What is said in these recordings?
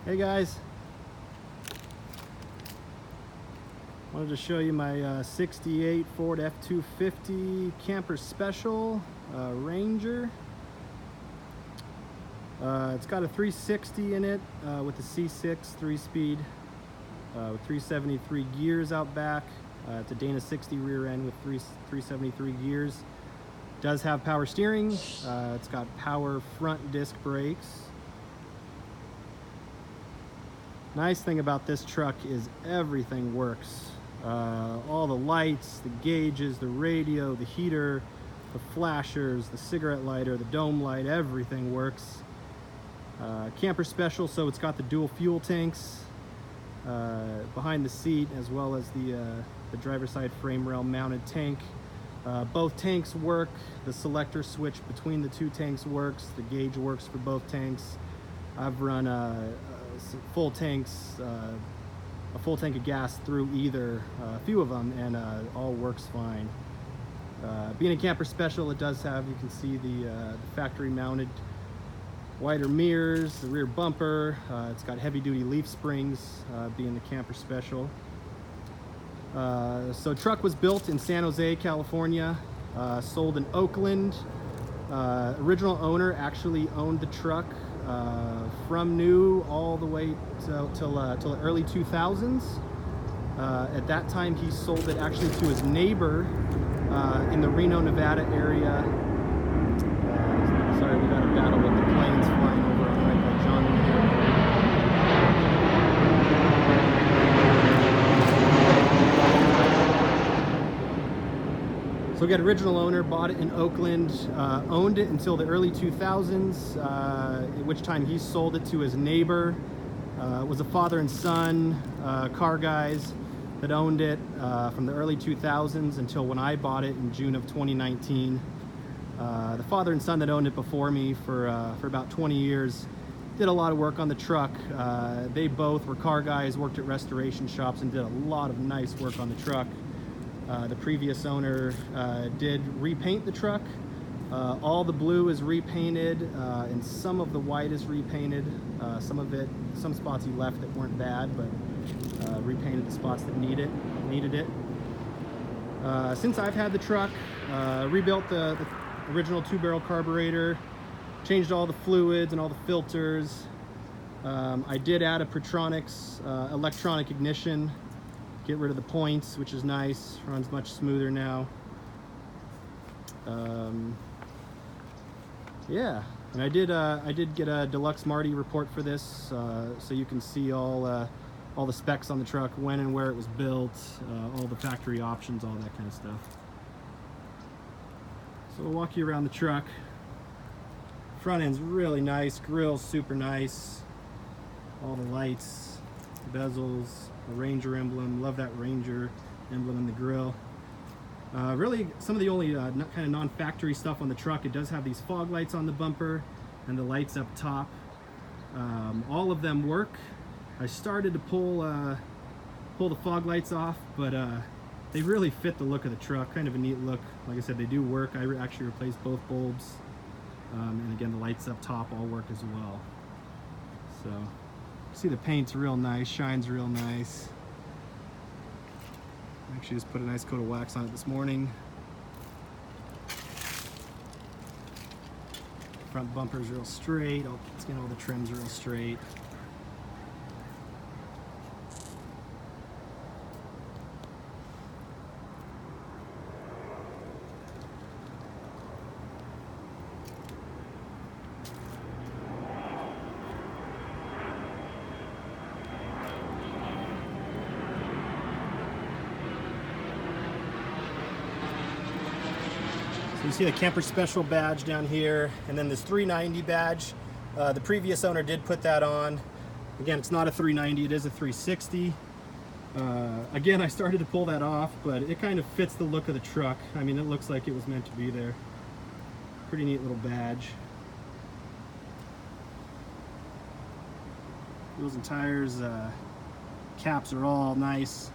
Hey guys, wanted to show you my 68 Ford F250 Camper Special Ranger. It's got a 360 in it with a C6 3-speed with 373 gears out back. It's a Dana 60 rear end with 373 gears. Does have power steering. It's got power front disc brakes. Nice thing about this truck is everything works. All the lights, the gauges, the radio, the heater, the flashers, the cigarette lighter, the dome light, everything works. Camper Special, so it's got the dual fuel tanks behind the seat, as well as the driver's side frame rail mounted tank. Both tanks work. The selector switch between the two tanks works. The gauge works for both tanks. I've run full tanks, a full tank of gas through either, a few of them, and all works fine. Being a Camper Special, it does have, you can see the factory mounted wider mirrors, the rear bumper. It's got heavy duty leaf springs, being the Camper Special. So truck was built in San Jose, California, sold in Oakland. Original owner actually owned the truck from new all the way till the early 2000s. At that time, he sold it actually to his neighbor in the Reno, Nevada area. Sorry, we got a battle with the planes flying over on Michael John. So we got original owner, bought it in Oakland, owned it until the early 2000s, at which time he sold it to his neighbor. It was a father and son car guys that owned it from the early 2000s until when I bought it in June of 2019. The father and son that owned it before me for about 20 years did a lot of work on the truck. They both were car guys, worked at restoration shops, and did a lot of nice work on the truck. The previous owner did repaint the truck. All the blue is repainted, and some of the white is repainted. Some spots he left that weren't bad, but repainted the spots that needed it. Since I've had the truck, rebuilt the original 2-barrel carburetor, changed all the fluids and all the filters. I did add a Protronix electronic ignition. Get rid of the points, which is nice. Runs much smoother now. Yeah, and I did get a deluxe Marty report for this, so you can see all the specs on the truck, when and where it was built, all the factory options, all that kind of stuff. So we'll walk you around the truck. Front end's really nice, grill's super nice, all the lights, bezels, the Ranger emblem. Love that Ranger emblem in the grill. Really, some of the only kind of non-factory stuff on the truck, it does have these fog lights on the bumper and the lights up top. All of them work. I started to pull the fog lights off, but they really fit the look of the truck. Kind of a neat look. Like I said, they do work. I actually replaced both bulbs, and again, the lights up top all work as well. So see, the paint's real nice, shines real nice. Actually just put a nice coat of wax on it this morning. Front bumper's real straight. Let's get all the trims real straight. So you see the Camper Special badge down here, and then this 390 badge. The previous owner did put that on. Again, it's not a 390, it is a 360. Again, I started to pull that off, but it kind of fits the look of the truck. I mean, it looks like it was meant to be there. Pretty neat little badge. Wheels and tires, caps are all nice.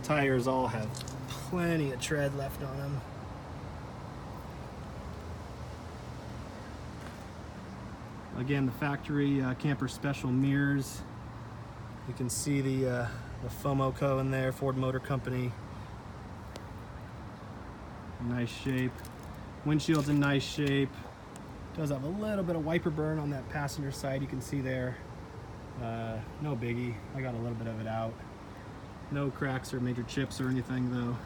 Tires all have plenty of tread left on them. Again, the factory camper special mirrors. You can see the FOMOCO in there, Ford Motor Company. Nice shape. Windshield's in nice shape. Does have a little bit of wiper burn on that passenger side, you can see there. No biggie. I got a little bit of it out. No cracks or major chips or anything though.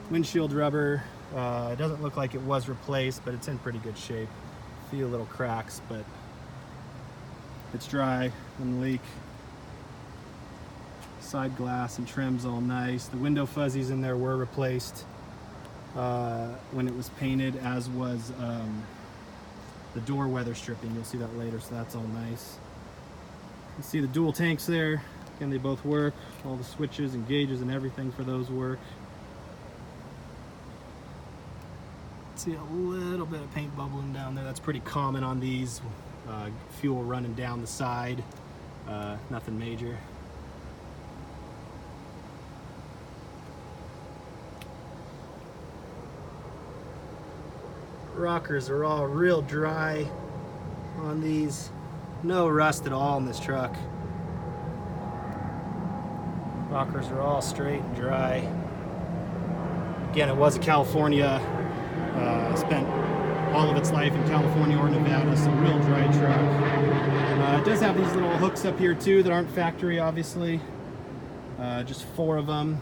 Windshield rubber, it doesn't look like it was replaced, but it's in pretty good shape. A few little cracks, but it's dry, doesn't leak. Side glass and trim's all nice. The window fuzzies in there were replaced when it was painted, as was the door weather stripping. You'll see that later, so that's all nice. You can see the dual tanks there. Again, they both work. All the switches and gauges and everything for those work. See a little bit of paint bubbling down there. That's pretty common on these. Fuel running down the side. Nothing major. Rockers are all real dry on these. No rust at all in this truck. Rockers are all straight and dry. Again, it was a California. Spent all of its life in California or Nevada, so real dry truck. It does have these little hooks up here too that aren't factory, obviously. Just 4 of them.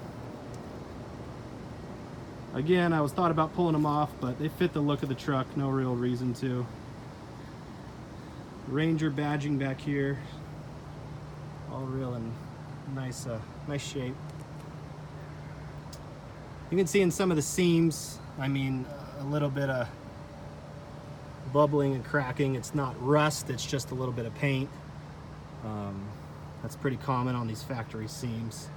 Again, I was thought about pulling them off, but they fit the look of the truck. No real reason to. Ranger badging back here. All real in nice, nice shape. You can see in some of the seams, I mean, a little bit of bubbling and cracking. It's not rust, it's just a little bit of paint. That's pretty common on these factory seams.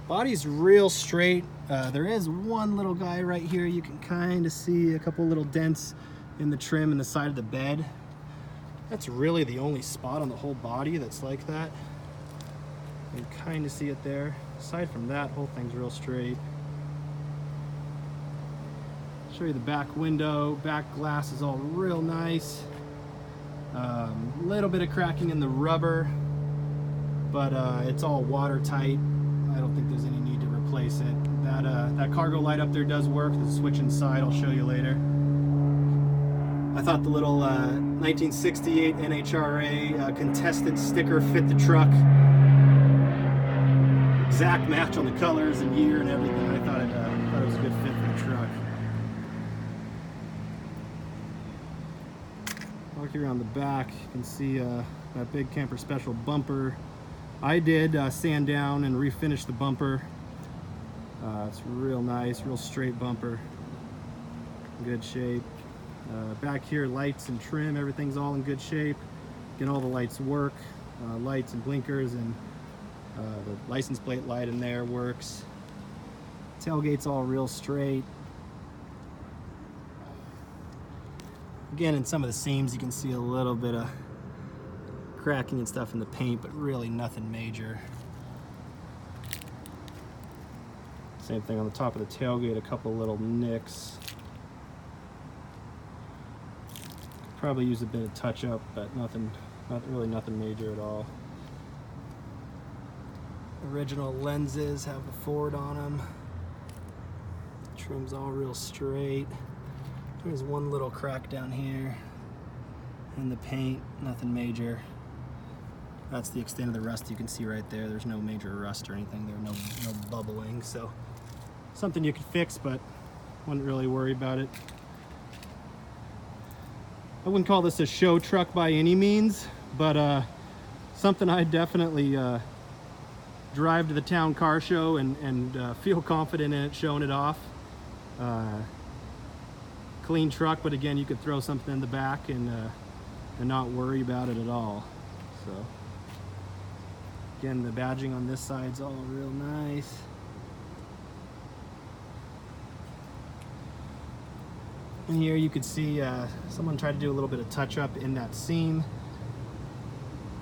Body's real straight. There is one little guy right here. You can kind of see a couple little dents in the trim and the side of the bed. That's really the only spot on the whole body that's like that. You can kind of see it there. Aside from that, whole thing's real straight. Show you the back window. Back glass is all real nice. Little bit of cracking in the rubber, but it's all watertight. I don't think there's any need to replace it. That cargo light up there does work. The switch inside, I'll show you later. I thought the little 1968 NHRA contested sticker fit the truck. Exact match on the colors and year and everything. I thought it was a good fit for the truck. Walk here around the back, you can see that big camper special bumper. I did sand down and refinish the bumper. It's real nice, real straight bumper. Good shape. Back here, lights and trim, everything's all in good shape. Again, all the lights work. Lights and blinkers, and the license plate light in there works. Tailgate's all real straight. Again, in some of the seams you can see a little bit of cracking and stuff in the paint, but really nothing major. Same thing on the top of the tailgate, a couple little nicks. Probably use a bit of touch up, but not really nothing major at all. Original lenses have the Ford on them. Trim's all real straight. There's one little crack down here in the paint, nothing major. That's the extent of the rust you can see right there. There's no major rust or anything there, no bubbling. So something you could fix, but wouldn't really worry about it. I wouldn't call this a show truck by any means, but something I definitely drive to the town car show and feel confident in it, showing it off. Clean truck, but again, you could throw something in the back and not worry about it at all. So again, the badging on this side's all real nice. And here you could see someone tried to do a little bit of touch up in that seam.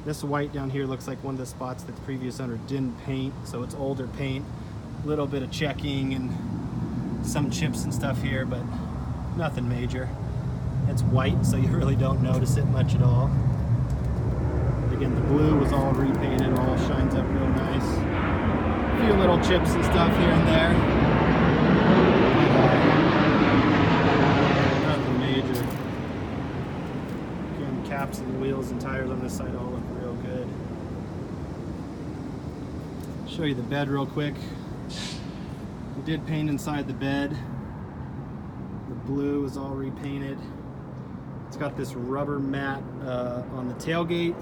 This white down here looks like one of the spots that the previous owner didn't paint, so it's older paint. A little bit of checking and some chips and stuff here, but nothing major. It's white, so you really don't notice it much at all. But again, the blue was all repainted, all shines up real nice. A few little chips and stuff here and there. Nothing major. Again, caps and wheels and tires on this side all look real good. Show you the bed real quick. We did paint inside the bed. The blue is all repainted. It's got this rubber mat on the tailgate,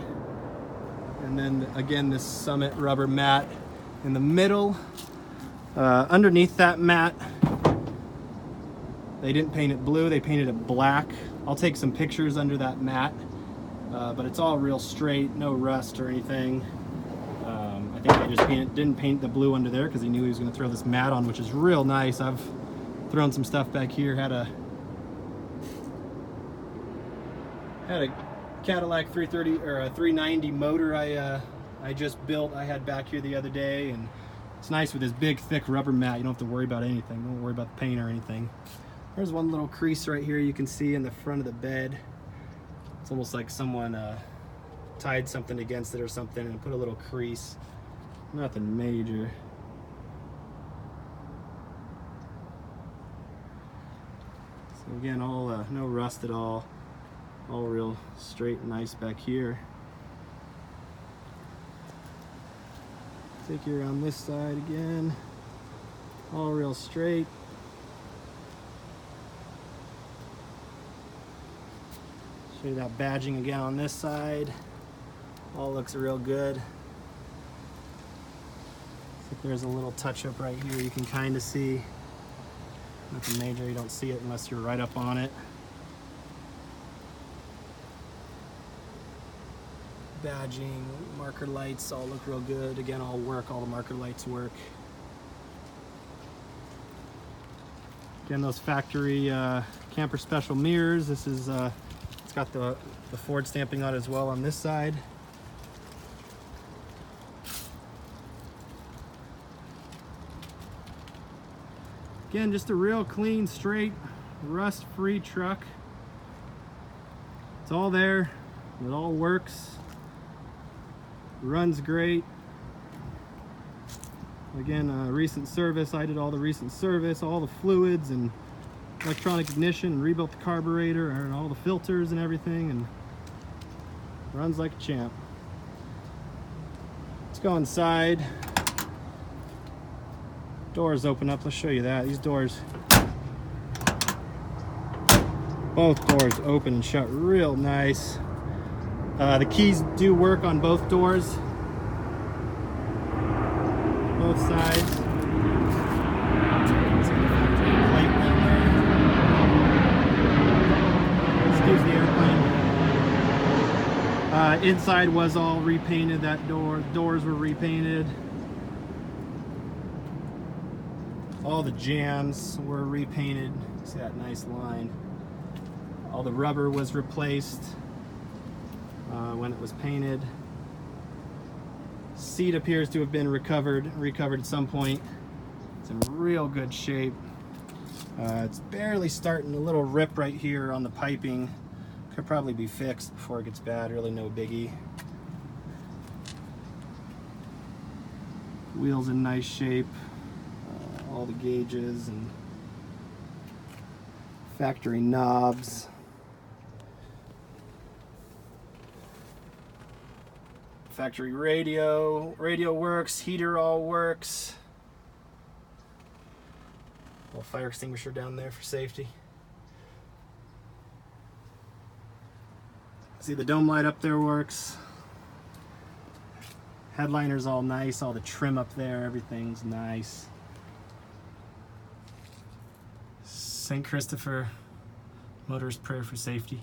and then again this Summit rubber mat in the middle. Underneath that mat, they didn't paint it blue, they painted it black. I'll take some pictures under that mat, but it's all real straight, no rust or anything. I think they just didn't paint the blue under there because he knew he was going to throw this mat on, which is real nice. I've thrown some stuff back here. Had a Cadillac 330 or a 390 motor I just built. I had back here the other day, and it's nice with this big thick rubber mat. You don't have to worry about anything. Don't worry about the paint or anything. There's one little crease right here you can see in the front of the bed. It's almost like someone tied something against it or something and put a little crease. Nothing major. So again, all no rust at all. All real straight and nice back here. Take you around this side again. All real straight. Show you that badging again on this side. All looks real good. There's a little touch up right here you can kind of see. Nothing major, you don't see it unless you're right up on it. Badging, marker lights all look real good. Again, all work, all the marker lights work. Again, those factory camper special mirrors. This is, it's got the Ford stamping on it as well on this side. Again, just a real clean, straight, rust-free truck. It's all there. It all works. Runs great. Again, recent service. I did all the recent service, all the fluids and electronic ignition, and rebuilt the carburetor and all the filters and everything, and runs like a champ. Let's go inside. Doors open up. Let's show you that. These doors, both doors open and shut real nice. The keys do work on both doors, both sides. Excuse the airplane. Inside was all repainted. That doors were repainted. All the jams were repainted. See that nice line? All the rubber was replaced when it was painted. Seat appears to have been recovered at some point. It's in real good shape. It's barely starting, a little rip right here on the piping. Could probably be fixed before it gets bad, really no biggie. Wheels in nice shape. All the gauges and factory knobs. Factory radio works, heater all works. Little fire extinguisher down there for safety. See, the dome light up there works. Headliner's all nice, all the trim up there, everything's nice. St. Christopher Motorist Prayer for Safety.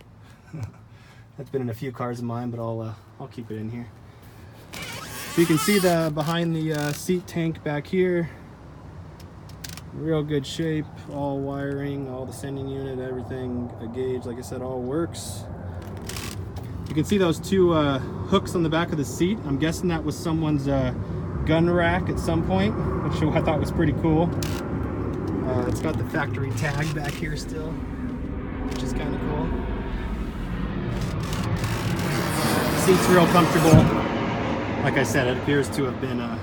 That's been in a few cars of mine, but I'll keep it in here. So you can see the behind the seat tank back here. Real good shape, all wiring, all the sending unit, everything, a gauge, like I said, all works. You can see those two hooks on the back of the seat. I'm guessing that was someone's gun rack at some point, which I thought was pretty cool. It's got the factory tag back here still, which is kind of cool. Seat's real comfortable. Like I said, it appears to have been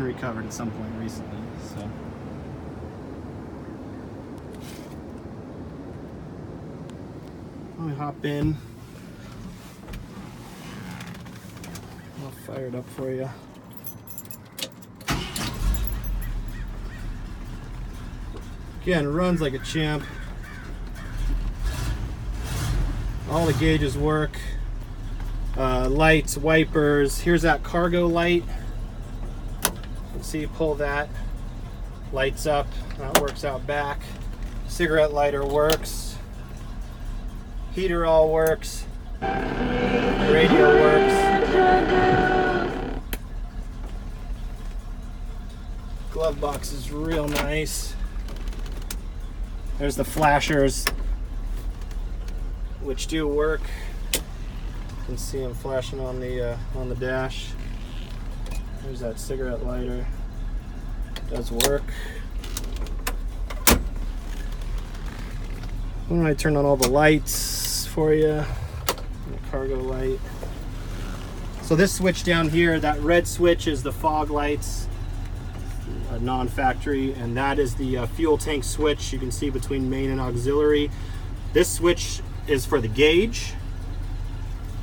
recovered at some point recently. So. Let me hop in. I'll fire it up for you. Again, runs like a champ. All the gauges work. Lights, wipers. Here's that cargo light. See, pull that. Lights up. That works out back. Cigarette lighter works. Heater all works. Radio works. Glove box is real nice. There's the flashers, which do work. You can see them flashing on the dash. There's that cigarette lighter. Does work. Why don't I turn on all the lights for you? The cargo light. So this switch down here, that red switch is the fog lights, non-factory, and that is the fuel tank switch you can see between main and auxiliary. This switch is for the gauge,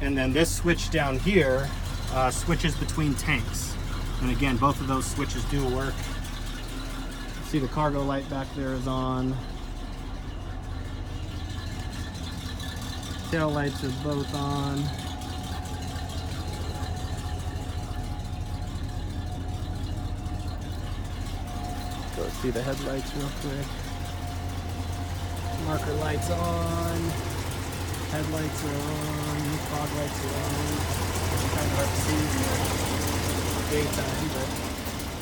and then this switch down here switches between tanks. And again, both of those switches do work. See, the cargo light back there is on. Tail lights are both on. Go see the headlights real quick. Marker lights on. Headlights are on. Fog lights are on. It's kind of hard to see in the daytime, but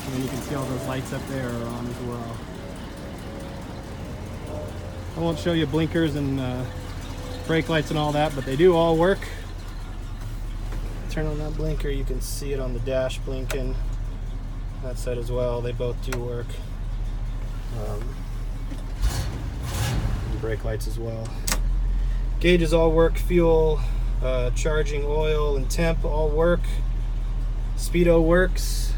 and then you can see all those lights up there are on as well. I won't show you blinkers and brake lights and all that, but they do all work. Turn on that blinker, you can see it on the dash blinking. That side as well, they both do work. And brake lights as well. Gauges all work, fuel, charging, oil, and temp all work. Speedo works.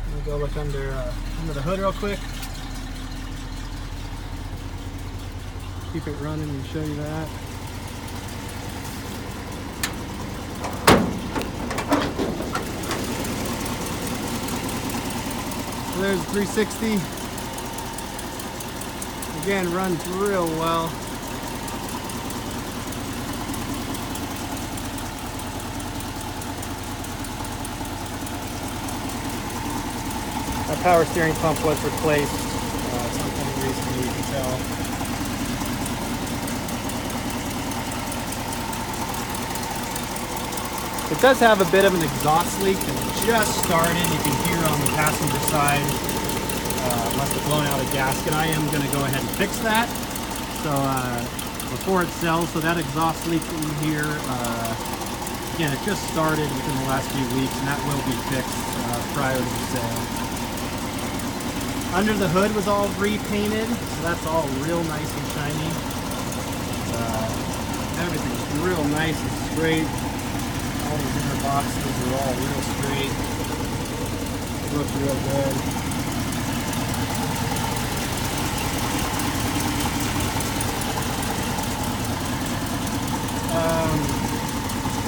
Let me go look under the hood real quick. Keep it running and show you that. So there's 360. Again, runs real well. That power steering pump was replaced sometime recently, you can tell. It does have a bit of an exhaust leak, and it just started. You can hear on the passenger side, must have blown out a gasket. I am going to go ahead and fix that. So before it sells, so that exhaust leak in here, again, it just started within the last few weeks, and that will be fixed prior to the sale. Under the hood was all repainted, so that's all real nice and shiny. Everything's real nice and straight. All these inner boxes are all real straight. It looks real good.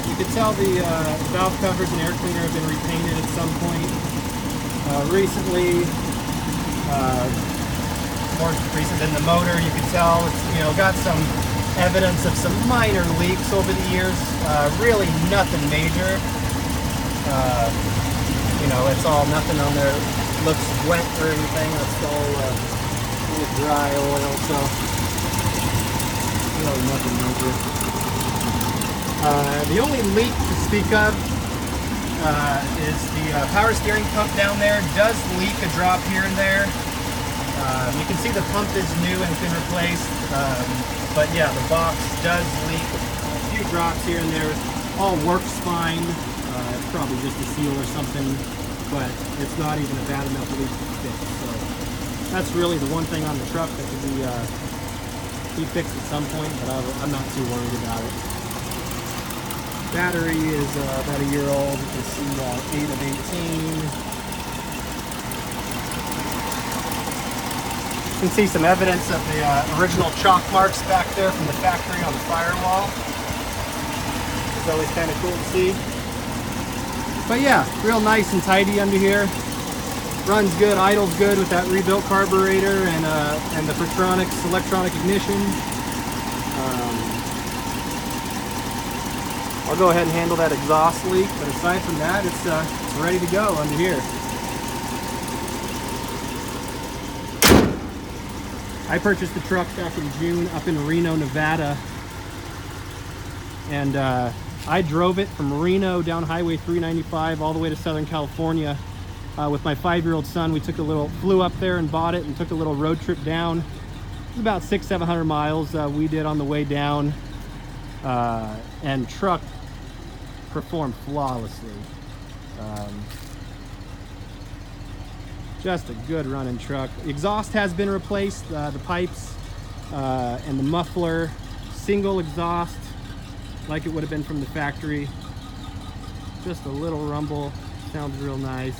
You can tell the valve covers and air cleaner have been repainted at some point recently. More recent than the motor. You can tell it's got some evidence of some minor leaks over the years. Really nothing major. It's all nothing on there looks wet or anything. It's all dry oil, so really nothing major. The only leak to speak of is the power steering pump down there. Does leak a drop here and there. You can see the pump is new and been replaced, but yeah, the box does leak a few drops here and there. All works fine. It's probably just a seal or something. but it's not even a bad enough leak to fix. So that's really the one thing on the truck that could be fixed at some point, but I'm not too worried about it. Battery is about a year old. You can see 8 of 18. You can see some evidence of the original chalk marks back there from the factory on the firewall. It's always kind of cool to see. But yeah, real nice and tidy under here. Runs good, idles good with that rebuilt carburetor and the Pertronix electronic ignition. I'll go ahead and handle that exhaust leak, but aside from that, it's ready to go under here. I purchased the truck back in June up in Reno, Nevada, and I drove it from Reno down Highway 395 all the way to Southern California with my 5-year-old son. We flew up there and bought it and took a little road trip down. It was about 600-700 miles we did on the way down, and truck performed flawlessly. Just a good running truck. The exhaust has been replaced, the pipes and the muffler, single exhaust like it would have been from the factory. Just a little rumble, sounds real nice.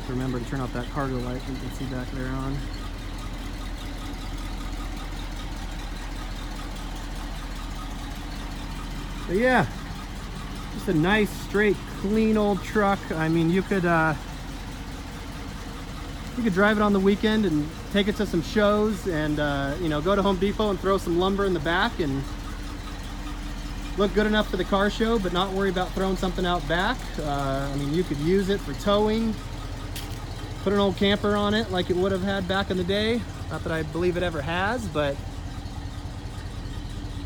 Remember to turn off that cargo light you can see back there on. But yeah, just a nice, straight, clean old truck. I mean, you could drive it on the weekend and take it to some shows, and you know, go to Home Depot and throw some lumber in the back and look good enough for the car show, but not worry about throwing something out back. I mean, you could use it for towing, put an old camper on it like it would have had back in the day. Not that I believe it ever has, but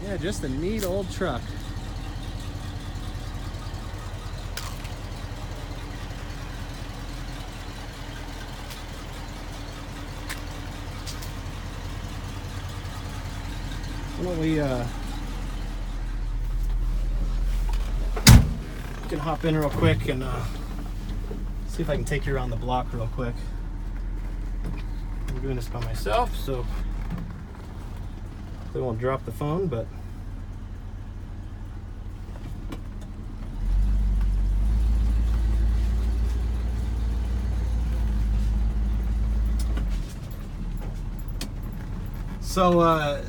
yeah, just a neat old truck. Why don't we can hop in real quick and see if I can take you around the block real quick. I'm doing this by myself, so I won't drop the phone, but so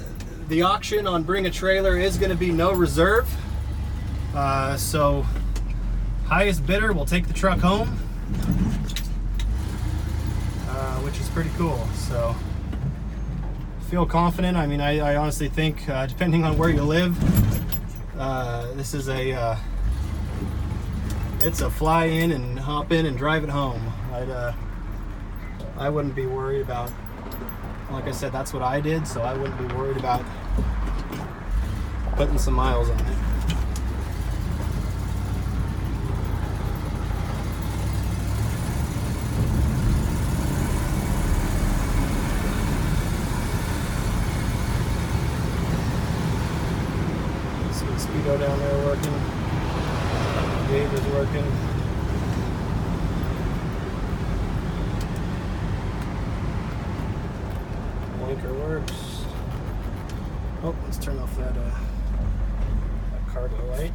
the auction on Bring a Trailer is going to be no reserve, so highest bidder will take the truck home, which is pretty cool. So feel confident. I mean, I honestly think, depending on where you live, this is it's a fly in and hop in and drive it home. I wouldn't be worried about, like I said, that's what I did, so I wouldn't be worried about putting some miles on it. See the speedo down there working. Gauge is working. Blinker works. Oh, let's turn off that cargo light.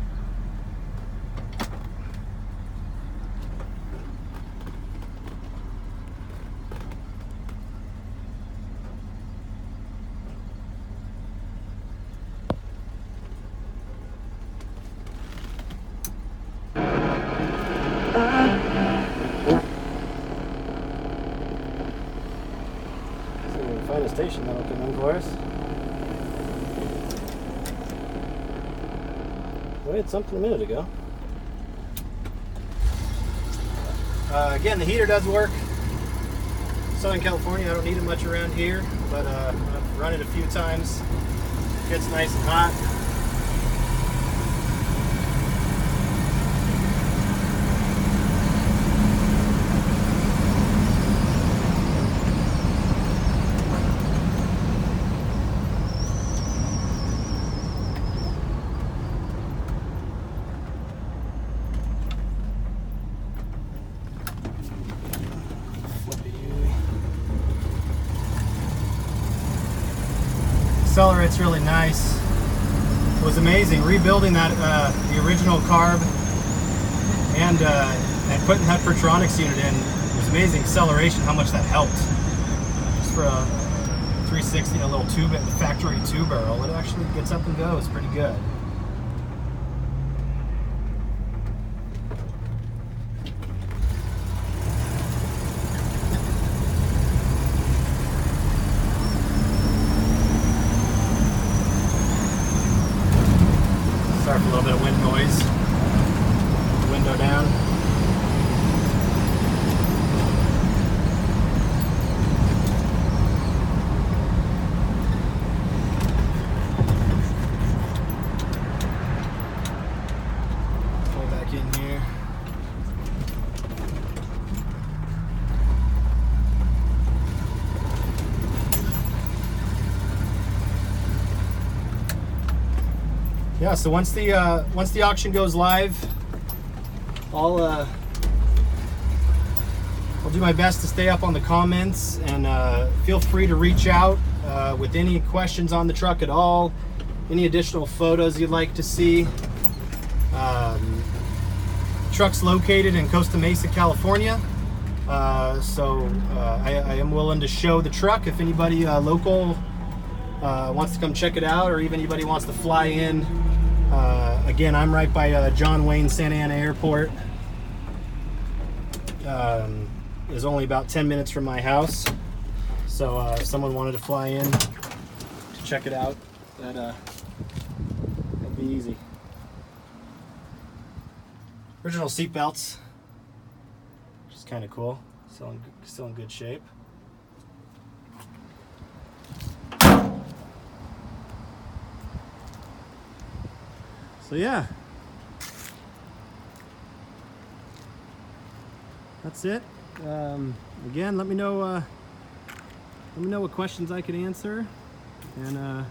See if we can find a station that'll come in for us. We had something a minute ago. Again, the heater does work. Southern California, I don't need it much around here, but I've run it a few times. It gets nice and hot. accelerates really nice. It was amazing rebuilding that the original carb and putting that Pertronics unit in. It was amazing acceleration, how much that helped. Just for a 360 and a little tube, the factory 2-barrel, it actually gets up and goes pretty good. Sorry for a little bit of wind noise. Window down. Pull back in here. Yeah, so once the auction goes live, I'll do my best to stay up on the comments, and feel free to reach out with any questions on the truck at all, any additional photos you'd like to see. Truck's located in Costa Mesa, California, so I am willing to show the truck if anybody local wants to come check it out, or even anybody wants to fly in. Again, I'm right by John Wayne Santa Ana Airport. Is only about 10 minutes from my house, so if someone wanted to fly in to check it out, that'd be easy. Original seat belts, which is kind of cool. Still in good shape. So yeah, that's it. Again, let me know what questions I could answer, and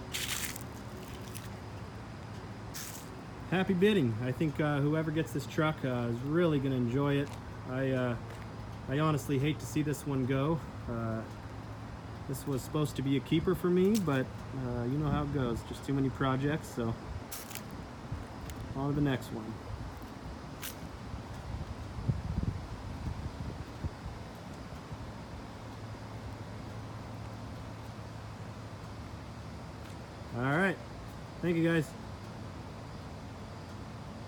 happy bidding. I think whoever gets this truck is really going to enjoy it. I honestly hate to see this one go. This was supposed to be a keeper for me, but you know how it goes. Just too many projects, so on to the next one. All right. Thank you, guys.